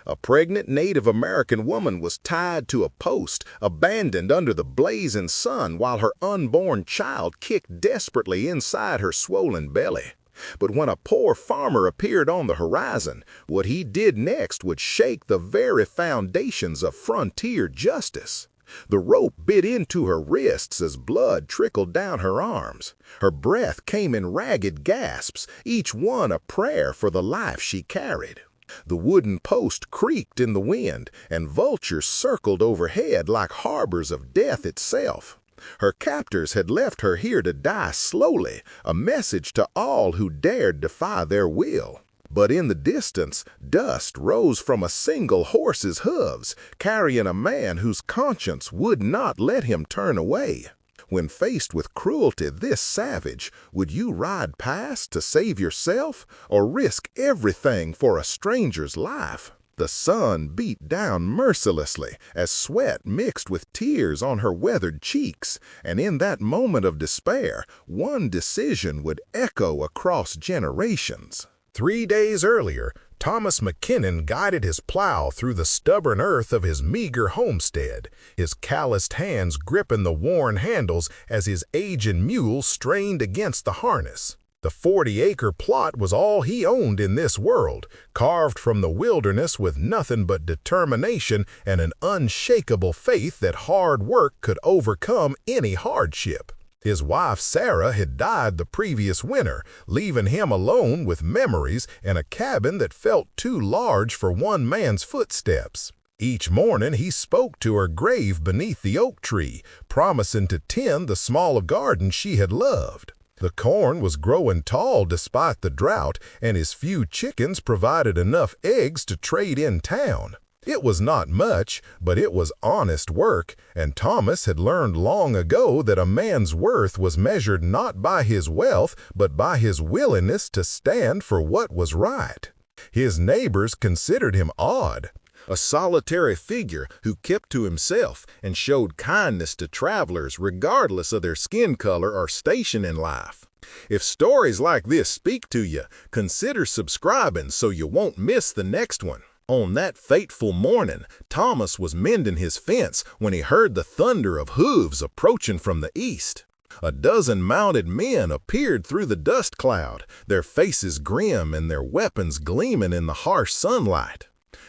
A pregnant Native American woman was tied to a post, abandoned under the blazing sun while her unborn child kicked desperately inside her swollen belly. But when a poor farmer appeared on the horizon, what he did next would shake the very foundations of frontier justice. The rope bit into her wrists as blood trickled down her arms. Her breath came in ragged gasps, each one a prayer for the life she carried. The wooden post creaked in the wind, and vultures circled overhead like harbors of death itself. Her captors had left her here to die slowly, a message to all who dared defy their will. But in the distance, dust rose from a single horse's hooves, carrying a man whose conscience would not let him turn away. When faced with cruelty this savage, would you ride past to save yourself or risk everything for a stranger's life? The sun beat down mercilessly as sweat mixed with tears on her weathered cheeks, and in that moment of despair, one decision would echo across generations. 3 days earlier, Thomas McKinnon guided his plow through the stubborn earth of his meager homestead, his calloused hands gripping the worn handles as his aging mule strained against the harness. The 40-acre plot was all he owned in this world, carved from the wilderness with nothing but determination and an unshakable faith that hard work could overcome any hardship. His wife Sarah had died the previous winter, leaving him alone with memories and a cabin that felt too large for one man's footsteps. Each morning he spoke to her grave beneath the oak tree, promising to tend the small garden she had loved. The corn was growing tall despite the drought, and his few chickens provided enough eggs to trade in town. It was not much, but it was honest work, and Thomas had learned long ago that a man's worth was measured not by his wealth, but by his willingness to stand for what was right. His neighbors considered him odd, a solitary figure who kept to himself and showed kindness to travelers regardless of their skin color or station in life. If stories like this speak to you, consider subscribing so you won't miss the next one. On that fateful morning, Thomas was mending his fence when he heard the thunder of hooves approaching from the east. A dozen mounted men appeared through the dust cloud, their faces grim and their weapons gleaming in the harsh sunlight.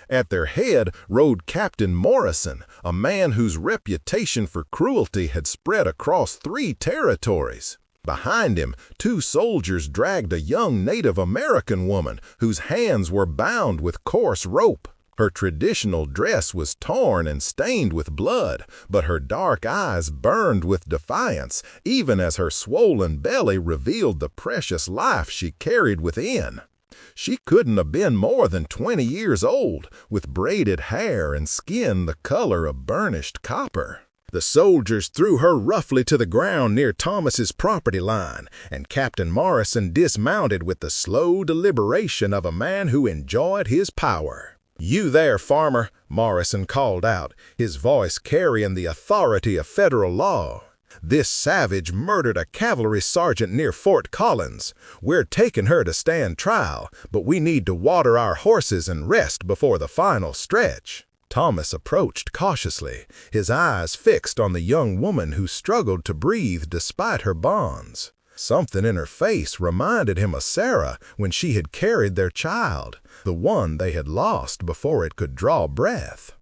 At their head rode Captain Morrison, a man whose reputation for cruelty had spread across 3 territories. Behind him, 2 soldiers dragged a young Native American woman whose hands were bound with coarse rope. Her traditional dress was torn and stained with blood, but her dark eyes burned with defiance, even as her swollen belly revealed the precious life she carried within. She couldn't have been more than 20 years old, with braided hair and skin the color of burnished copper. The soldiers threw her roughly to the ground near Thomas's property line, and Captain Morrison dismounted with the slow deliberation of a man who enjoyed his power. "You there, farmer," Morrison called out, his voice carrying the authority of federal law. "This savage murdered a cavalry sergeant near Fort Collins. We're taking her to stand trial, but we need to water our horses and rest before the final stretch." Thomas approached cautiously, his eyes fixed on the young woman who struggled to breathe despite her bonds. Something in her face reminded him of Sarah when she had carried their child, the one they had lost before it could draw breath.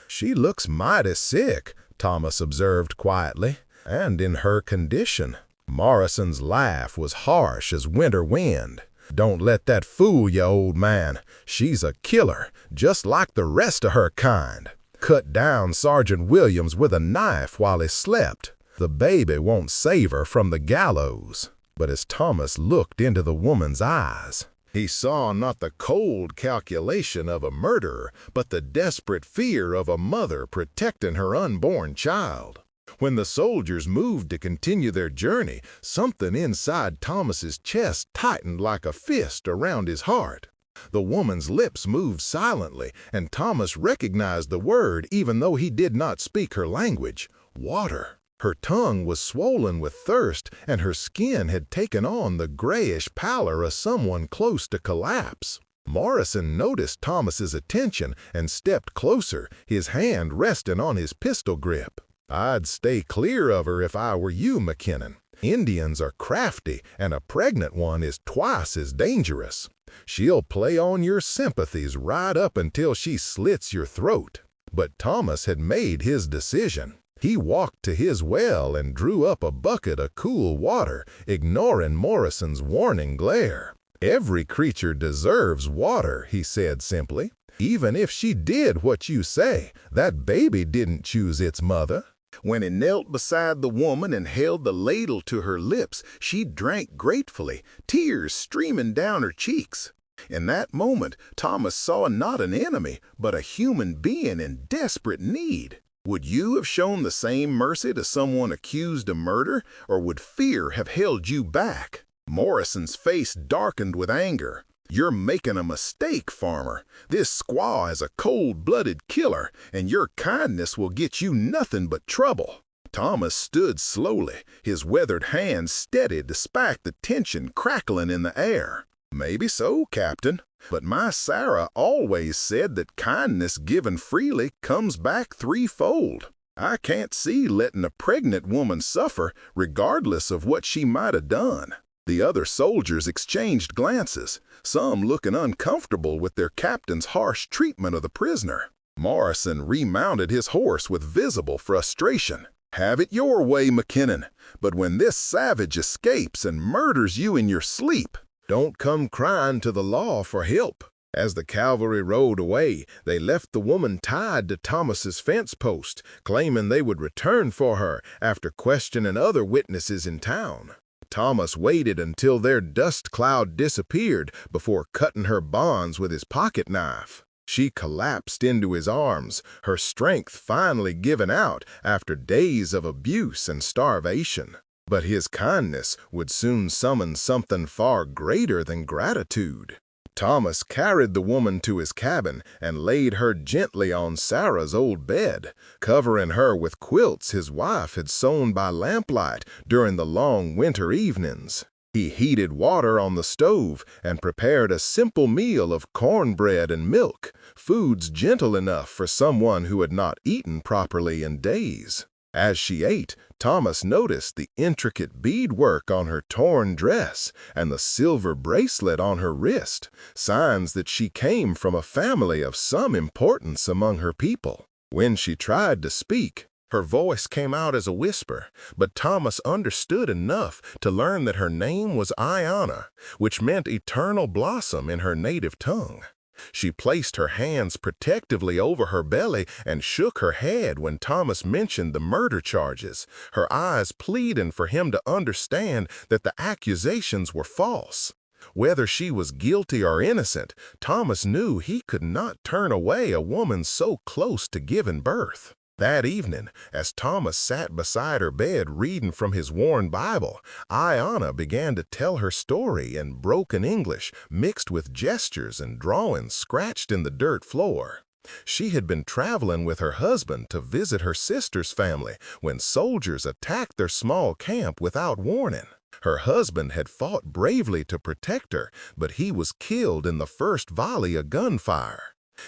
"She looks mighty sick," Thomas observed quietly, "and in her condition." Morrison's laugh was harsh as winter wind. "Don't let that fool you, old man. She's a killer, just like the rest of her kind. Cut down Sergeant Williams with a knife while he slept. The baby won't save her from the gallows." But as Thomas looked into the woman's eyes, he saw not the cold calculation of a murderer, but the desperate fear of a mother protecting her unborn child. When the soldiers moved to continue their journey, something inside Thomas's chest tightened like a fist around his heart. The woman's lips moved silently, and Thomas recognized the word even though he did not speak her language: water. Her tongue was swollen with thirst, and her skin had taken on the grayish pallor of someone close to collapse. Morrison noticed Thomas's attention and stepped closer, his hand resting on his pistol grip. "I'd stay clear of her if I were you, McKinnon. Indians are crafty, and a pregnant one is twice as dangerous. She'll play on your sympathies right up until she slits your throat." But Thomas had made his decision. He walked to his well and drew up a bucket of cool water, ignoring Morrison's warning glare. "Every creature deserves water," he said simply. "Even if she did what you say, that baby didn't choose its mother." When he knelt beside the woman and held the ladle to her lips, she drank gratefully, tears streaming down her cheeks. In that moment, Thomas saw not an enemy, but a human being in desperate need. Would you have shown the same mercy to someone accused of murder, or would fear have held you back? Morrison's face darkened with anger. "You're making a mistake, farmer. This squaw is a cold-blooded killer, and your kindness will get you nothing but trouble." Thomas stood slowly, his weathered hands steady despite the tension crackling in the air. "Maybe so, Captain, but my Sarah always said that kindness given freely comes back threefold. I can't see letting a pregnant woman suffer, regardless of what she might have done." The other soldiers exchanged glances, some looking uncomfortable with their captain's harsh treatment of the prisoner. Morrison remounted his horse with visible frustration. "Have it your way, McKinnon, but when this savage escapes and murders you in your sleep, don't come crying to the law for help." As the cavalry rode away, they left the woman tied to Thomas's fence post, claiming they would return for her after questioning other witnesses in town. Thomas waited until their dust cloud disappeared before cutting her bonds with his pocket knife. She collapsed into his arms, her strength finally given out after days of abuse and starvation. But his kindness would soon summon something far greater than gratitude. Thomas carried the woman to his cabin and laid her gently on Sarah's old bed, covering her with quilts his wife had sewn by lamplight during the long winter evenings. He heated water on the stove and prepared a simple meal of cornbread and milk, foods gentle enough for someone who had not eaten properly in days. As she ate, Thomas noticed the intricate beadwork on her torn dress and the silver bracelet on her wrist, signs that she came from a family of some importance among her people. When she tried to speak, her voice came out as a whisper, but Thomas understood enough to learn that her name was Ayana, which meant eternal blossom in her native tongue. She placed her hands protectively over her belly and shook her head when Thomas mentioned the murder charges, her eyes pleading for him to understand that the accusations were false. Whether she was guilty or innocent, Thomas knew he could not turn away a woman so close to giving birth. That evening, as Thomas sat beside her bed reading from his worn Bible, Ayana began to tell her story in broken English mixed with gestures and drawings scratched in the dirt floor. She had been traveling with her husband to visit her sister's family when soldiers attacked their small camp without warning. Her husband had fought bravely to protect her, but he was killed in the first volley of gunfire.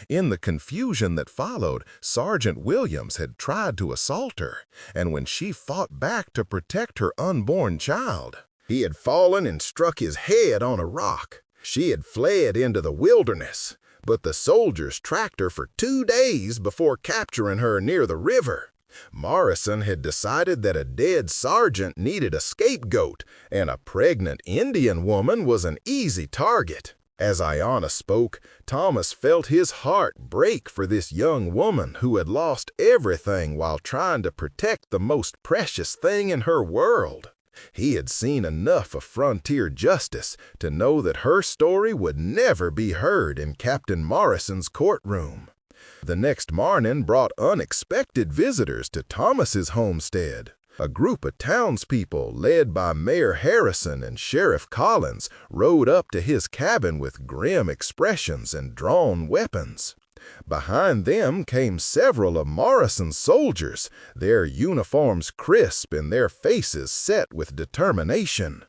In the confusion that followed, Sergeant Williams had tried to assault her, and when she fought back to protect her unborn child, he had fallen and struck his head on a rock. She had fled into the wilderness, but the soldiers tracked her for 2 days before capturing her near the river. Morrison had decided that a dead sergeant needed a scapegoat, and a pregnant Indian woman was an easy target. As Ayana spoke, Thomas felt his heart break for this young woman who had lost everything while trying to protect the most precious thing in her world. He had seen enough of frontier justice to know that her story would never be heard in Captain Morrison's courtroom. The next morning brought unexpected visitors to Thomas's homestead. A group of townspeople, led by Mayor Harrison and Sheriff Collins, rode up to his cabin with grim expressions and drawn weapons. Behind them came several of Morrison's soldiers, their uniforms crisp and their faces set with determination.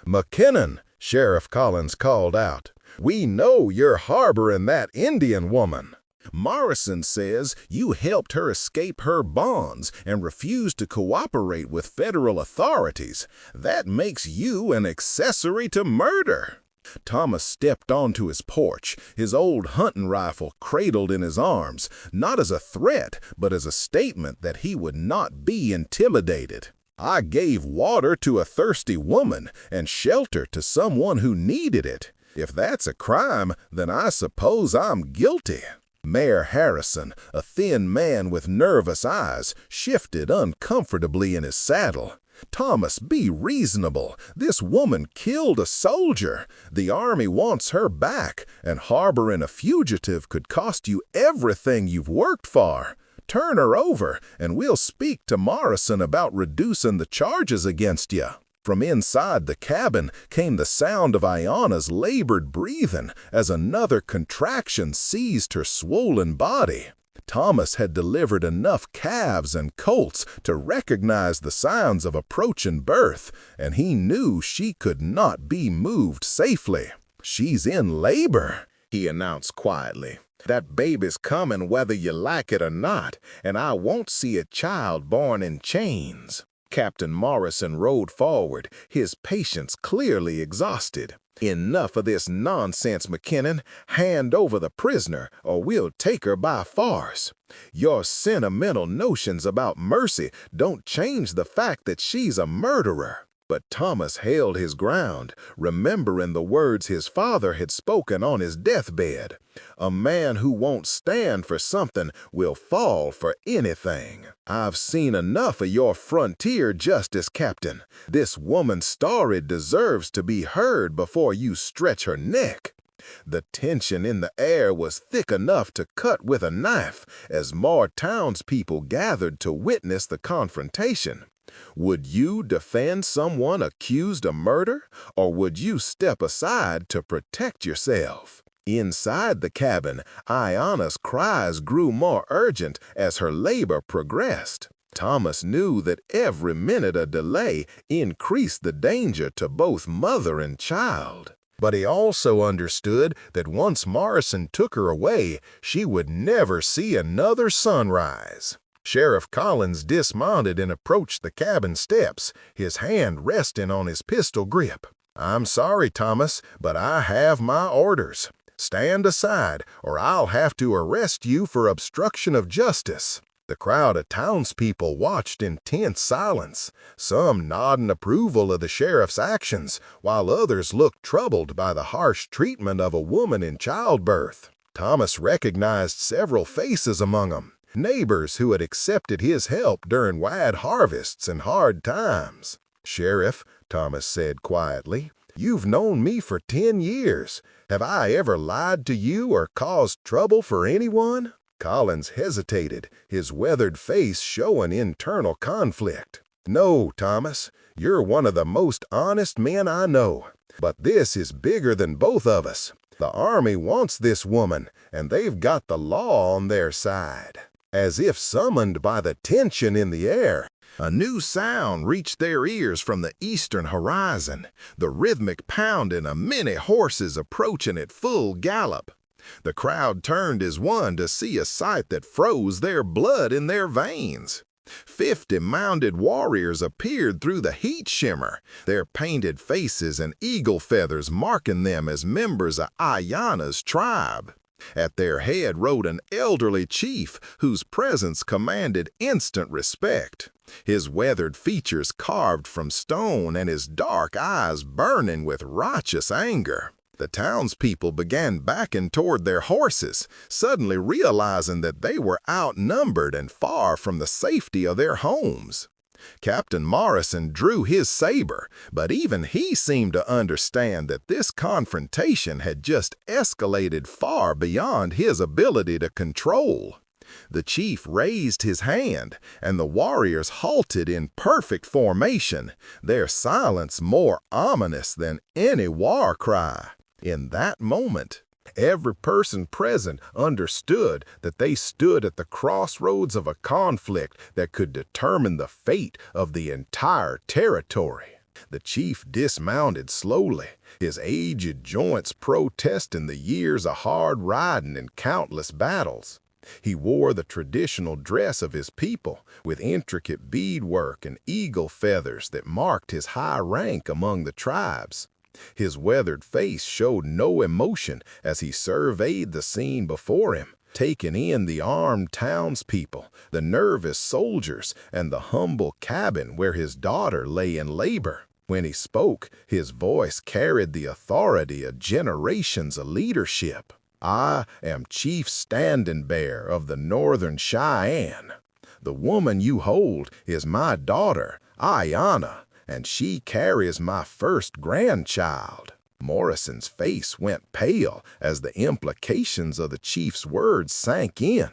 "McKinnon," Sheriff Collins called out, We know you're harboring that Indian woman. Morrison says you helped her escape her bonds and refused to cooperate with federal authorities. That makes you an accessory to murder." Thomas stepped onto his porch, his old hunting rifle cradled in his arms, not as a threat, but as a statement that he would not be intimidated. "I gave water to a thirsty woman and shelter to someone who needed it. If that's a crime, then I suppose I'm guilty." Mayor Harrison, a thin man with nervous eyes, shifted uncomfortably in his saddle. "Thomas, be reasonable. This woman killed a soldier. The army wants her back, and harboring a fugitive could cost you everything you've worked for. Turn her over, and we'll speak to Morrison about reducing the charges against you." From inside the cabin came the sound of Ayanna's labored breathing as another contraction seized her swollen body. Thomas had delivered enough calves and colts to recognize the signs of approaching birth, and he knew she could not be moved safely. "She's in labor," he announced quietly. "That baby's coming whether you like it or not, and I won't see a child born in chains." Captain Morrison rode forward, his patience clearly exhausted. "Enough of this nonsense, McKinnon. Hand over the prisoner, or we'll take her by force. Your sentimental notions about mercy don't change the fact that she's a murderer." But Thomas held his ground, remembering the words his father had spoken on his deathbed. "A man who won't stand for something will fall for anything." "I've seen enough of your frontier justice, Captain. This woman's story deserves to be heard before you stretch her neck." The tension in the air was thick enough to cut with a knife as more townspeople gathered to witness the confrontation. Would you defend someone accused of murder, or would you step aside to protect yourself? Inside the cabin, Ayanna's cries grew more urgent as her labor progressed. Thomas knew that every minute of delay increased the danger to both mother and child. But he also understood that once Morrison took her away, she would never see another sunrise. Sheriff Collins dismounted and approached the cabin steps, his hand resting on his pistol grip. "I'm sorry, Thomas, but I have my orders. Stand aside, or I'll have to arrest you for obstruction of justice." The crowd of townspeople watched in tense silence, some nodding approval of the sheriff's actions, while others looked troubled by the harsh treatment of a woman in childbirth. Thomas recognized several faces among them. Neighbors who had accepted his help during wide harvests and hard times. "Sheriff," Thomas said quietly, "you've known me for 10 years. Have I ever lied to you or caused trouble for anyone?" Collins hesitated, his weathered face showing internal conflict. "No, Thomas, you're one of the most honest men I know. But this is bigger than both of us. The Army wants this woman, and they've got the law on their side." As if summoned by the tension in the air, a new sound reached their ears from the eastern horizon, the rhythmic pounding of many horses approaching at full gallop. The crowd turned as one to see a sight that froze their blood in their veins. 50 mounted warriors appeared through the heat shimmer, their painted faces and eagle feathers marking them as members of Ayanna's tribe. At their head rode an elderly chief whose presence commanded instant respect, his weathered features carved from stone and his dark eyes burning with righteous anger. The townspeople began backing toward their horses, suddenly realizing that they were outnumbered and far from the safety of their homes. Captain Morrison drew his saber, but even he seemed to understand that this confrontation had just escalated far beyond his ability to control. The chief raised his hand, and the warriors halted in perfect formation, their silence more ominous than any war cry. In that moment, every person present understood that they stood at the crossroads of a conflict that could determine the fate of the entire territory. The chief dismounted slowly, his aged joints protesting the years of hard riding and countless battles. He wore the traditional dress of his people, with intricate beadwork and eagle feathers that marked his high rank among the tribes. His weathered face showed no emotion as he surveyed the scene before him, taking in the armed townspeople, the nervous soldiers, and the humble cabin where his daughter lay in labor. When he spoke, his voice carried the authority of generations of leadership. "I am Chief Standing Bear of the Northern Cheyenne. The woman you hold is my daughter, Ayanna, and she carries my first grandchild." Morrison's face went pale as the implications of the chief's words sank in.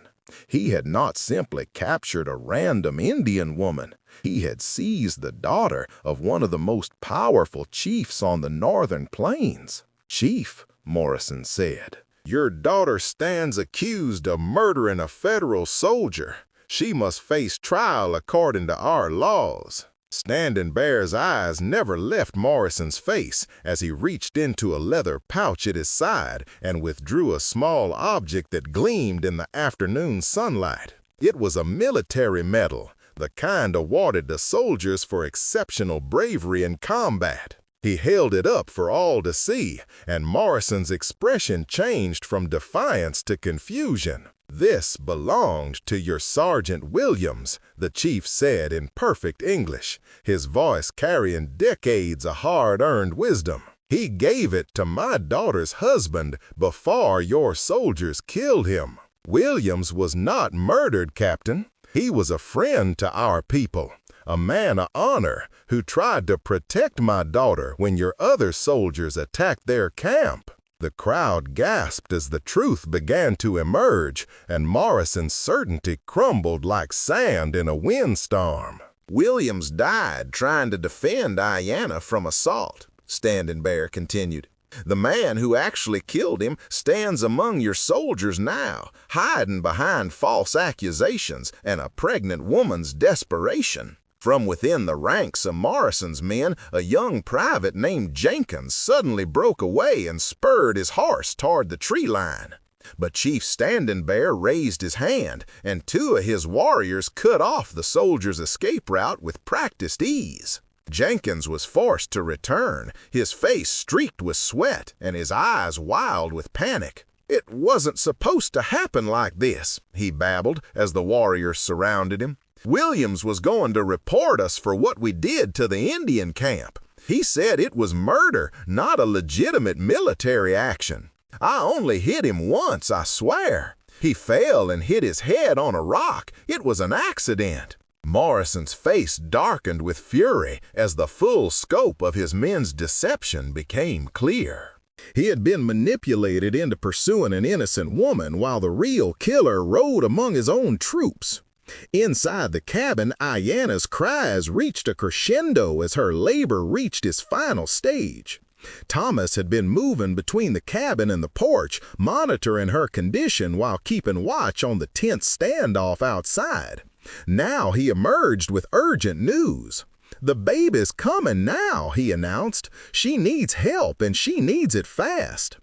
He had not simply captured a random Indian woman. He had seized the daughter of one of the most powerful chiefs on the northern plains. "Chief," Morrison said, "your daughter stands accused of murdering a federal soldier. She must face trial according to our laws." Standing Bear's eyes never left Morrison's face as he reached into a leather pouch at his side and withdrew a small object that gleamed in the afternoon sunlight. It was a military medal, the kind awarded to soldiers for exceptional bravery in combat. He held it up for all to see, and Morrison's expression changed from defiance to confusion. "This belonged to your Sergeant Williams," the chief said in perfect English, his voice carrying decades of hard-earned wisdom. "He gave it to my daughter's husband before your soldiers killed him. Williams was not murdered, Captain. He was a friend to our people, a man of honor who tried to protect my daughter when your other soldiers attacked their camp." The crowd gasped as the truth began to emerge, and Morrison's certainty crumbled like sand in a windstorm. "Williams died trying to defend Ayanna from assault," Standing Bear continued. "The man who actually killed him stands among your soldiers now, hiding behind false accusations and a pregnant woman's desperation." From within the ranks of Morrison's men, a young private named Jenkins suddenly broke away and spurred his horse toward the tree line. But Chief Standing Bear raised his hand, and two of his warriors cut off the soldier's escape route with practiced ease. Jenkins was forced to return, his face streaked with sweat and his eyes wild with panic. "It wasn't supposed to happen like this," he babbled as the warriors surrounded him. "Williams was going to report us for what we did to the Indian camp. He said it was murder, not a legitimate military action. I only hit him once, I swear. He fell and hit his head on a rock. It was an accident." Morrison's face darkened with fury as the full scope of his men's deception became clear. He had been manipulated into pursuing an innocent woman while the real killer rode among his own troops. Inside the cabin, Ayanna's cries reached a crescendo as her labor reached its final stage. Thomas had been moving between the cabin and the porch, monitoring her condition while keeping watch on the tense standoff outside. Now he emerged with urgent news. "The baby's coming now," he announced. "She needs help, and she needs it fast."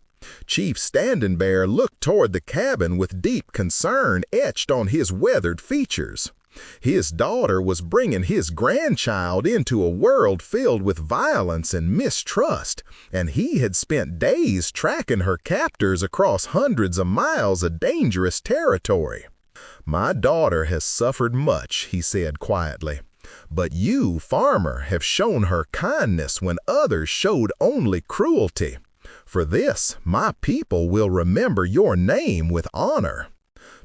Chief Standing Bear looked toward the cabin with deep concern etched on his weathered features. His daughter was bringing his grandchild into a world filled with violence and mistrust, and he had spent days tracking her captors across hundreds of miles of dangerous territory. "My daughter has suffered much," he said quietly, "but you, farmer, have shown her kindness when others showed only cruelty. For this, my people will remember your name with honor."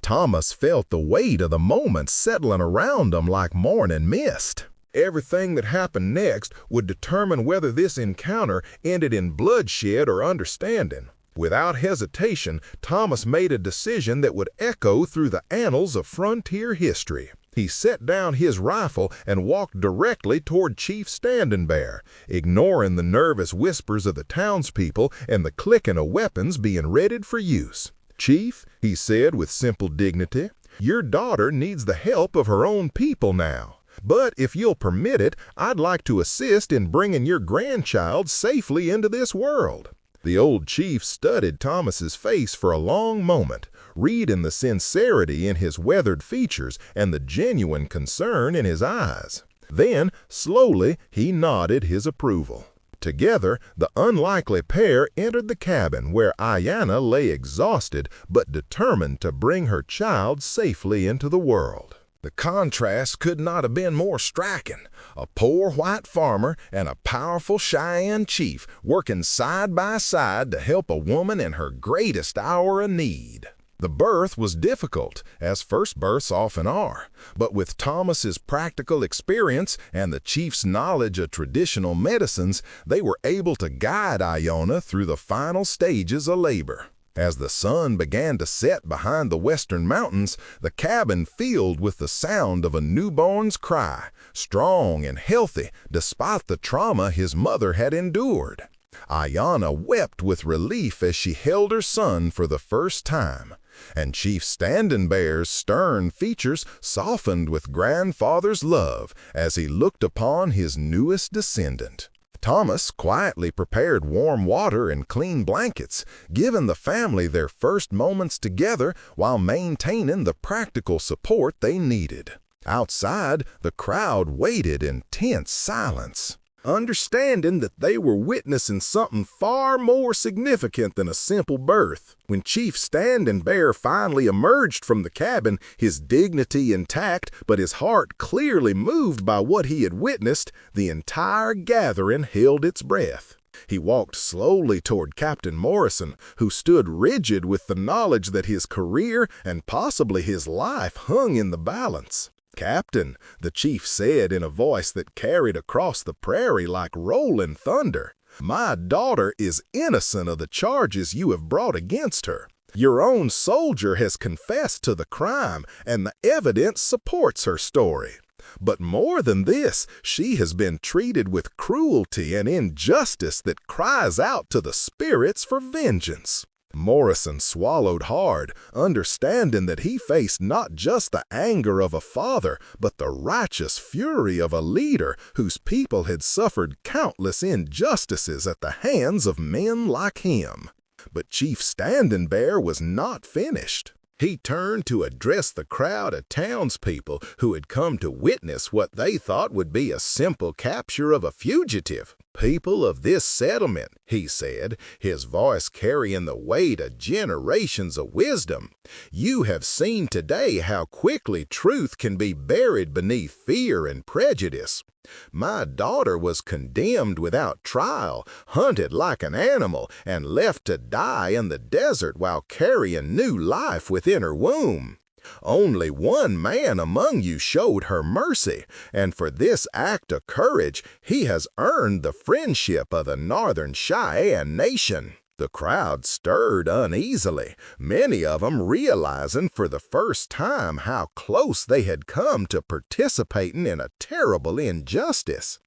Thomas felt the weight of the moment settling around him like morning mist. Everything that happened next would determine whether this encounter ended in bloodshed or understanding. Without hesitation, Thomas made a decision that would echo through the annals of frontier history. He set down his rifle and walked directly toward Chief Standing Bear, ignoring the nervous whispers of the townspeople and the clicking of weapons being readied for use. "Chief," he said with simple dignity, "your daughter needs the help of her own people now. But if you'll permit it, I'd like to assist in bringing your grandchild safely into this world." The old chief studied Thomas's face for a long moment, reading the sincerity in his weathered features and the genuine concern in his eyes. Then, slowly, he nodded his approval. Together, the unlikely pair entered the cabin where Ayanna lay exhausted but determined to bring her child safely into the world. The contrast could not have been more striking. A poor white farmer and a powerful Cheyenne chief working side by side to help a woman in her greatest hour of need. The birth was difficult, as first births often are, but with Thomas's practical experience and the chief's knowledge of traditional medicines, they were able to guide Ayanna through the final stages of labor. As the sun began to set behind the western mountains, the cabin filled with the sound of a newborn's cry, strong and healthy despite the trauma his mother had endured. Ayanna wept with relief as she held her son for the first time, and Chief Standing Bear's stern features softened with grandfather's love as he looked upon his newest descendant. Thomas quietly prepared warm water and clean blankets, giving the family their first moments together while maintaining the practical support they needed. Outside, the crowd waited in tense silence, understanding that they were witnessing something far more significant than a simple birth. When Chief Standing Bear finally emerged from the cabin, his dignity intact but his heart clearly moved by what he had witnessed, the entire gathering held its breath. He walked slowly toward Captain Morrison, who stood rigid with the knowledge that his career and possibly his life hung in the balance. "Captain," the chief said in a voice that carried across the prairie like rolling thunder, "my daughter is innocent of the charges you have brought against her. Your own soldier has confessed to the crime, and the evidence supports her story. But more than this, she has been treated with cruelty and injustice that cries out to the spirits for vengeance." Morrison swallowed hard, understanding that he faced not just the anger of a father, but the righteous fury of a leader whose people had suffered countless injustices at the hands of men like him. But Chief Standing Bear was not finished. He turned to address the crowd of townspeople who had come to witness what they thought would be a simple capture of a fugitive. "People of this settlement," he said, his voice carrying the weight of generations of wisdom, "you have seen today how quickly truth can be buried beneath fear and prejudice. My daughter was condemned without trial, hunted like an animal, and left to die in the desert while carrying new life within her womb. Only one man among you showed her mercy, and for this act of courage, he has earned the friendship of the Northern Cheyenne Nation." The crowd stirred uneasily, many of them realizing for the first time how close they had come to participating in a terrible injustice.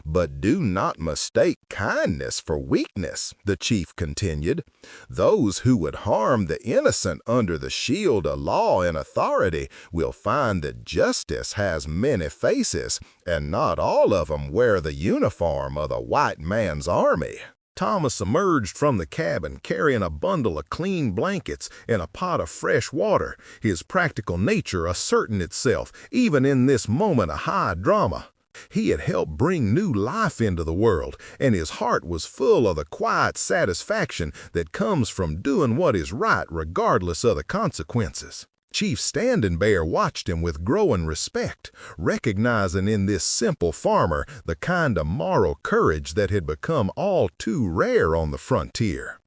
"But do not mistake kindness for weakness," the chief continued. "Those who would harm the innocent under the shield of law and authority will find that justice has many faces, and not all of them wear the uniform of the white man's army." Thomas emerged from the cabin carrying a bundle of clean blankets and a pot of fresh water, his practical nature asserting itself even in this moment of high drama. He had helped bring new life into the world, and his heart was full of the quiet satisfaction that comes from doing what is right regardless of the consequences. Chief Standing Bear watched him with growing respect, recognizing in this simple farmer the kind of moral courage that had become all too rare on the frontier.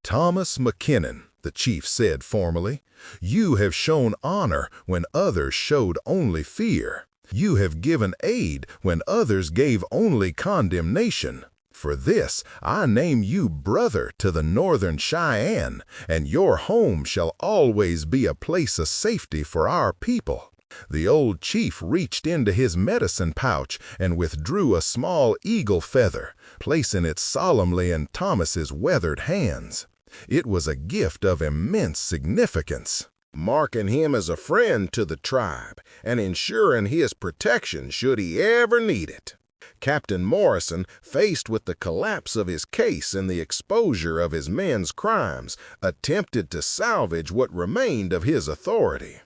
"Thomas McKinnon," the chief said formally, "you have shown honor when others showed only fear. You have given aid when others gave only condemnation. For this, I name you brother to the Northern Cheyenne, and your home shall always be a place of safety for our people." The old chief reached into his medicine pouch and withdrew a small eagle feather, placing it solemnly in Thomas's weathered hands. It was a gift of immense significance. marking him as a friend to the tribe and ensuring his protection should he ever need it. Captain Morrison, faced with the collapse of his case and the exposure of his men's crimes, attempted to salvage what remained of his authority.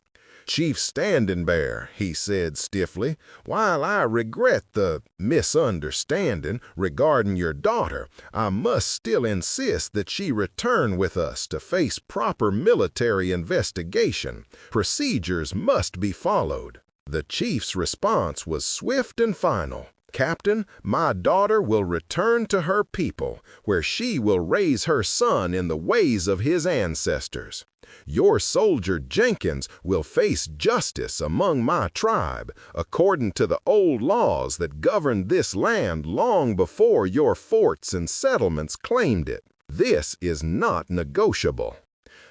"Chief Standing Bear," he said stiffly, "while I regret the misunderstanding regarding your daughter, I must still insist that she return with us to face proper military investigation. Procedures must be followed." The chief's response was swift and final. "Captain, my daughter will return to her people, where she will raise her son in the ways of his ancestors. Your soldier Jenkins will face justice among my tribe, according to the old laws that governed this land long before your forts and settlements claimed it. This is not negotiable."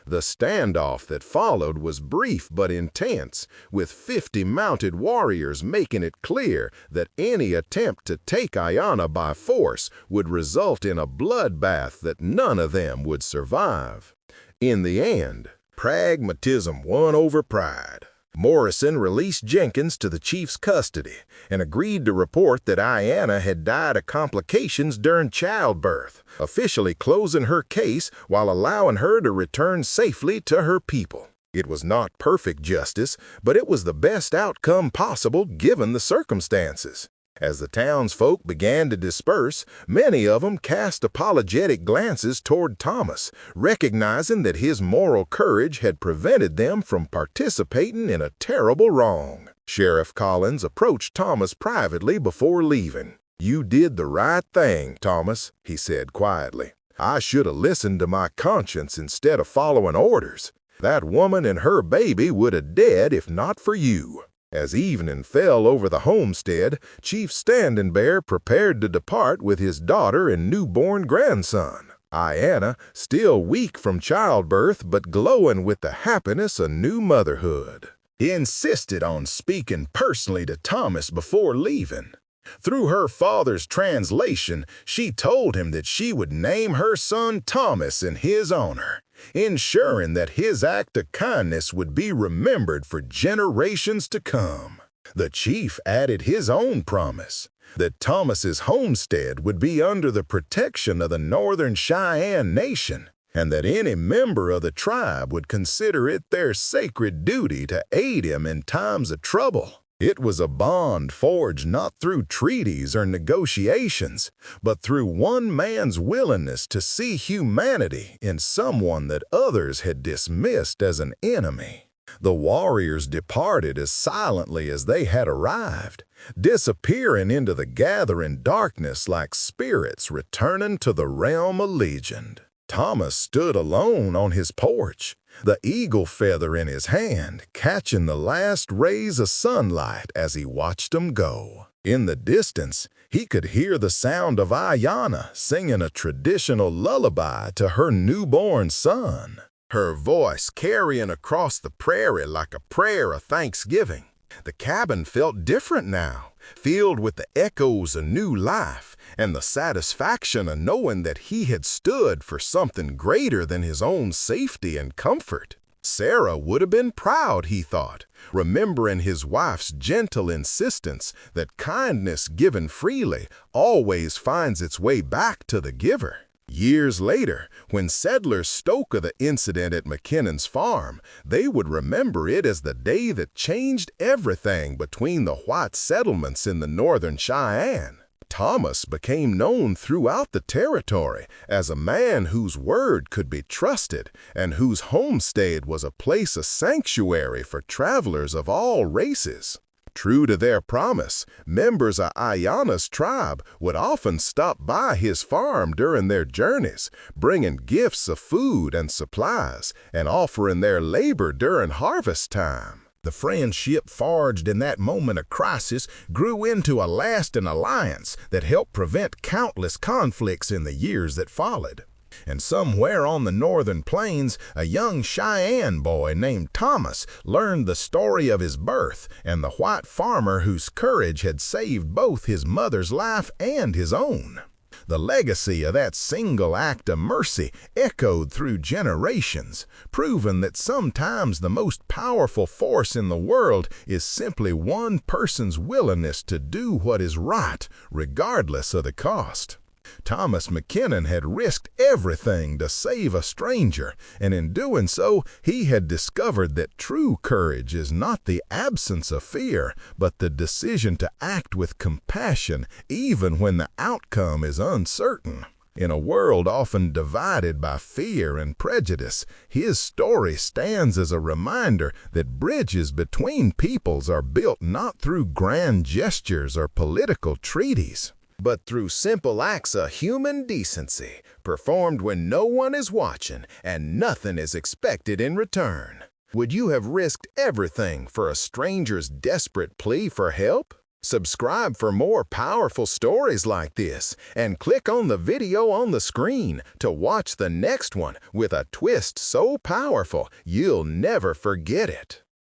The standoff that followed was brief but intense, with 50 mounted warriors making it clear that any attempt to take Ayanna by force would result in a bloodbath that none of them would survive. In the end, pragmatism won over pride. Morrison released Jenkins to the chief's custody and agreed to report that Ayanna had died of complications during childbirth, officially closing her case while allowing her to return safely to her people. It was not perfect justice, but it was the best outcome possible given the circumstances. As the townsfolk began to disperse, many of them cast apologetic glances toward Thomas, recognizing that his moral courage had prevented them from participating in a terrible wrong. Sheriff Collins approached Thomas privately before leaving. "You did the right thing, Thomas," he said quietly. "I should have listened to my conscience instead of following orders. That woman and her baby would have dead if not for you." As evening fell over the homestead, Chief Standing Bear prepared to depart with his daughter and newborn grandson. Ayanna, still weak from childbirth but glowing with the happiness of new motherhood. He insisted on speaking personally to Thomas before leaving. Through her father's translation, she told him that she would name her son Thomas in his honor, ensuring that his act of kindness would be remembered for generations to come. The chief added his own promise that Thomas's homestead would be under the protection of the Northern Cheyenne Nation, and that any member of the tribe would consider it their sacred duty to aid him in times of trouble. It was a bond forged not through treaties or negotiations, but through one man's willingness to see humanity in someone that others had dismissed as an enemy. The warriors departed as silently as they had arrived, disappearing into the gathering darkness like spirits returning to the realm of legend. Thomas stood alone on his porch, the eagle feather in his hand, catching the last rays of sunlight as he watched them go. In the distance, he could hear the sound of Ayanna singing a traditional lullaby to her newborn son, her voice carrying across the prairie like a prayer of thanksgiving. The cabin felt different now, filled with the echoes of new life and the satisfaction of knowing that he had stood for something greater than his own safety and comfort. Sarah would have been proud, he thought, remembering his wife's gentle insistence that kindness given freely always finds its way back to the giver. Years later, when settlers spoke of the incident at McKinnon's farm, they would remember it as the day that changed everything between the white settlements in the Northern Cheyenne. Thomas became known throughout the territory as a man whose word could be trusted and whose homestead was a place of sanctuary for travelers of all races. True to their promise, members of Ayanna's tribe would often stop by his farm during their journeys, bringing gifts of food and supplies and offering their labor during harvest time. The friendship forged in that moment of crisis grew into a lasting alliance that helped prevent countless conflicts in the years that followed. And somewhere on the northern plains, a young Cheyenne boy named Thomas learned the story of his birth and the white farmer whose courage had saved both his mother's life and his own. The legacy of that single act of mercy echoed through generations, proving that sometimes the most powerful force in the world is simply one person's willingness to do what is right, regardless of the cost. Thomas McKinnon had risked everything to save a stranger, and in doing so, he had discovered that true courage is not the absence of fear, but the decision to act with compassion even when the outcome is uncertain. In a world often divided by fear and prejudice, his story stands as a reminder that bridges between peoples are built not through grand gestures or political treaties, but through simple acts of human decency, performed when no one is watching and nothing is expected in return. Would you have risked everything for a stranger's desperate plea for help? Subscribe for more powerful stories like this, and click on the video on the screen to watch the next one with a twist so powerful you'll never forget it.